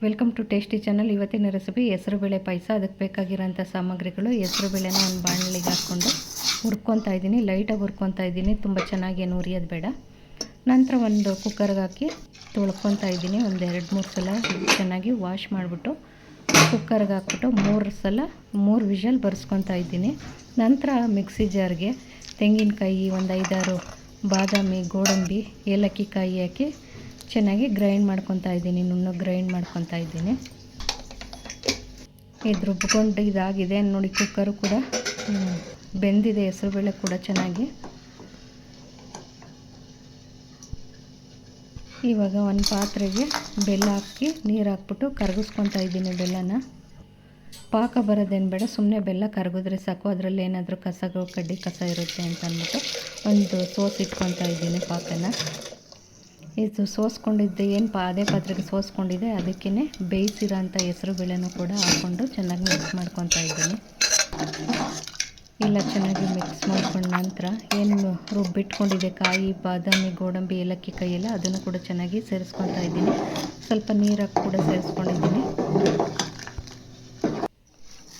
Welcome to tasty channel. ಇವತ್ತಿನ recipe ಹೆಸರುಬೇಳೆ ಪಾಯಸ. ಅದಕ್ಕೆ ಬೇಕಾಗಿರೋಂಥ ಸಾಮಗ್ರಿಗಳು: ಹೆಸರುಬೇಳೆನ ಒಂದು ಬಾಣಲಿಗೆ ಹಾಕ್ಕೊಂಡು ಹುರ್ಕೊತಾ ಇದ್ದೀನಿ. ಲೈಟಾಗಿ ಹುರ್ಕೊತಾ ಇದ್ದೀನಿ, ತುಂಬ ಚೆನ್ನಾಗಿ ಏನು ಹುರಿಯೋದು ಬೇಡ. ನಂತರ ಒಂದು ಕುಕ್ಕರ್ಗೆ ಹಾಕಿ ತೊಳ್ಕೊತಾ ಇದ್ದೀನಿ. ಒಂದು 2-3 ಸಲ ಚೆನ್ನಾಗಿ ವಾಶ್ ಮಾಡಿಬಿಟ್ಟು ಕುಕ್ಕರ್ಗೆ ಹಾಕ್ಬಿಟ್ಟು 3 ವಿಷಲ್ ಬರ್ಸ್ಕೊತಾ ಇದ್ದೀನಿ. ನಂತರ ಮಿಕ್ಸಿ ಜಾರ್ಗೆ ತೆಂಗಿನಕಾಯಿ, ಒಂದು 5-6 ಬಾದಾಮಿ, ಗೋಡಂಬಿ, ಏಲಕ್ಕಿ ಕಾಯಿ ಹಾಕಿ ಚೆನ್ನಾಗಿ ಗ್ರೈಂಡ್ ಮಾಡ್ಕೊತಾ ಇದ್ದೀನಿ. ನುಣ್ಣಗೆ ಗ್ರೈಂಡ್ ಮಾಡ್ಕೊತಾ ಇದ್ದೀನಿ. ಇದು ರುಬ್ಕೊಂಡು ಇದಾಗಿದೆ ನೋಡಿ. ಕುಕ್ಕರು ಕೂಡ ಬೆಂದಿದೆ, ಹೆಸರುಬೇಳೆ ಕೂಡ ಚೆನ್ನಾಗಿ. ಇವಾಗ ಒಂದು ಪಾತ್ರೆಗೆ ಬೆಲ್ಲ ಹಾಕಿ ನೀರು ಹಾಕ್ಬಿಟ್ಟು ಕರಗಿಸ್ಕೊತಾ ಇದ್ದೀನಿ. ಬೆಲ್ಲನ ಪಾಕ ಬರೋದೇನು ಬೇಡ, ಸುಮ್ಮನೆ ಬೆಲ್ಲ ಕರಗಿದ್ರೆ ಸಾಕು. ಅದರಲ್ಲಿ ಏನಾದರೂ ಕಸಗಳು, ಕಡ್ಡಿ ಕಸ ಇರುತ್ತೆ ಅಂತ ಅಂದ್ಬಿಟ್ಟು ಒಂದು ಸೋಸ್ ಇಟ್ಕೊತಾ ಇದ್ದೀನಿ ಪಾಕನ. ಇದು ಸೋಸ್ಕೊಂಡಿದ್ದೆ ಏನು ಅದೇ ಪಾತ್ರೆಗೆ ಸೋಸ್ಕೊಂಡಿದೆ, ಅದಕ್ಕೇ ಬೇಯಿಸಿರೋ ಅಂಥ ಹೆಸರುಬೇಳೆನೂ ಕೂಡ ಹಾಕ್ಕೊಂಡು ಚೆನ್ನಾಗಿ ಮಿಕ್ಸ್ ಮಾಡ್ಕೊತಾ ಇದ್ದೀನಿ. ಎಲ್ಲ ಚೆನ್ನಾಗಿ ಮಿಕ್ಸ್ ಮಾಡ್ಕೊಂಡ ನಂತರ ಏನು ರುಬ್ಬಿಟ್ಕೊಂಡಿದೆ ಕಾಯಿ, ಬಾದಾಮಿ, ಗೋಡಂಬಿ, ಏಲಕ್ಕಿ ಕಾಯಿ ಎಲ್ಲ, ಅದನ್ನು ಕೂಡ ಚೆನ್ನಾಗಿ ಸೇರಿಸ್ಕೊತಾ ಇದ್ದೀನಿ. ಸ್ವಲ್ಪ ನೀರಾಗಿ ಕೂಡ ಸೇರಿಸ್ಕೊಂಡಿದ್ದೀನಿ.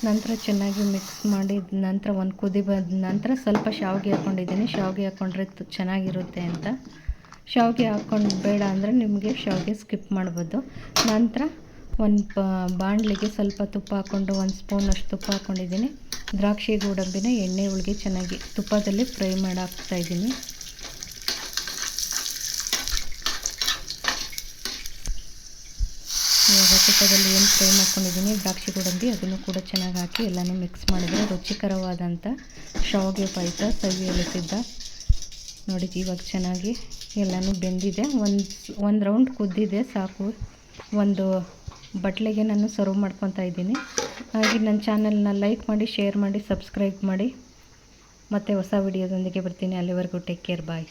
ನಂತರ ಚೆನ್ನಾಗಿ ಮಿಕ್ಸ್ ಮಾಡಿದ ನಂತರ ಒಂದು ಕುದಿ ಬಂದ ನಂತರ ಸ್ವಲ್ಪ ಶಾವಿಗೆ ಹಾಕ್ಕೊಂಡಿದ್ದೀನಿ. ಶಾವಿಗೆ ಹಾಕ್ಕೊಂಡ್ರೆ ಚೆನ್ನಾಗಿರುತ್ತೆ ಅಂತ. ಶಾವಿಗೆ ಹಾಕ್ಕೊಂಡು ಬೇಡ ಅಂದರೆ ನಿಮಗೆ ಶಾವಿಗೆ ಸ್ಕಿಪ್ ಮಾಡ್ಬೋದು. ನಂತರ ಒಂದು ಬಾಣಲಿಗೆ ಸ್ವಲ್ಪ ತುಪ್ಪ ಹಾಕ್ಕೊಂಡು 1 ಸ್ಪೂನಷ್ಟು ತುಪ್ಪ ಹಾಕ್ಕೊಂಡಿದ್ದೀನಿ. ದ್ರಾಕ್ಷಿ, ಗೋಡಂಬಿನ ಎಣ್ಣೆ ಒಳಗೆ ಚೆನ್ನಾಗಿ ತುಪ್ಪದಲ್ಲಿ ಫ್ರೈ ಮಾಡಿ ಹಾಕ್ತಾಯಿದ್ದೀನಿ. ಇವಾಗ ತುಪ್ಪದಲ್ಲಿ ಏನು ಫ್ರೈ ಮಾಡ್ಕೊಂಡಿದ್ದೀನಿ ದ್ರಾಕ್ಷಿ, ಗೋಡಂಬಿ, ಅದನ್ನು ಕೂಡ ಚೆನ್ನಾಗಿ ಹಾಕಿ ಎಲ್ಲನೂ ಮಿಕ್ಸ್ ಮಾಡಿದರೆ ರುಚಿಕರವಾದಂಥ ಶಾವಿಗೆ ಪಾಯಸ ಸವಿಯಲು ಸಿದ್ಧ. ನೋಡಿ, ಇವಾಗ ಚೆನ್ನಾಗಿ ಎಲ್ಲನೂ ಬೆಂದಿದೆ. ಒಂದು ರೌಂಡ್ ಕುದ್ದಿದೆ ಸಾಕು. ಒಂದು ಬಟ್ಲಿಗೆ ನಾನು ಸರ್ವ್ ಮಾಡ್ಕೊತಾ ಇದ್ದೀನಿ. ಹಾಗೆ ನನ್ನ ಚಾನಲ್ನ ಲೈಕ್ ಮಾಡಿ, ಶೇರ್ ಮಾಡಿ, ಸಬ್ಸ್ಕ್ರೈಬ್ ಮಾಡಿ. ಮತ್ತೆ ಹೊಸ ವಿಡಿಯೋದೊಂದಿಗೆ ಬರ್ತೀನಿ. ಅಲ್ಲಿವರೆಗೂ ಟೇಕ್ ಕೇರ್, ಬಾಯ್.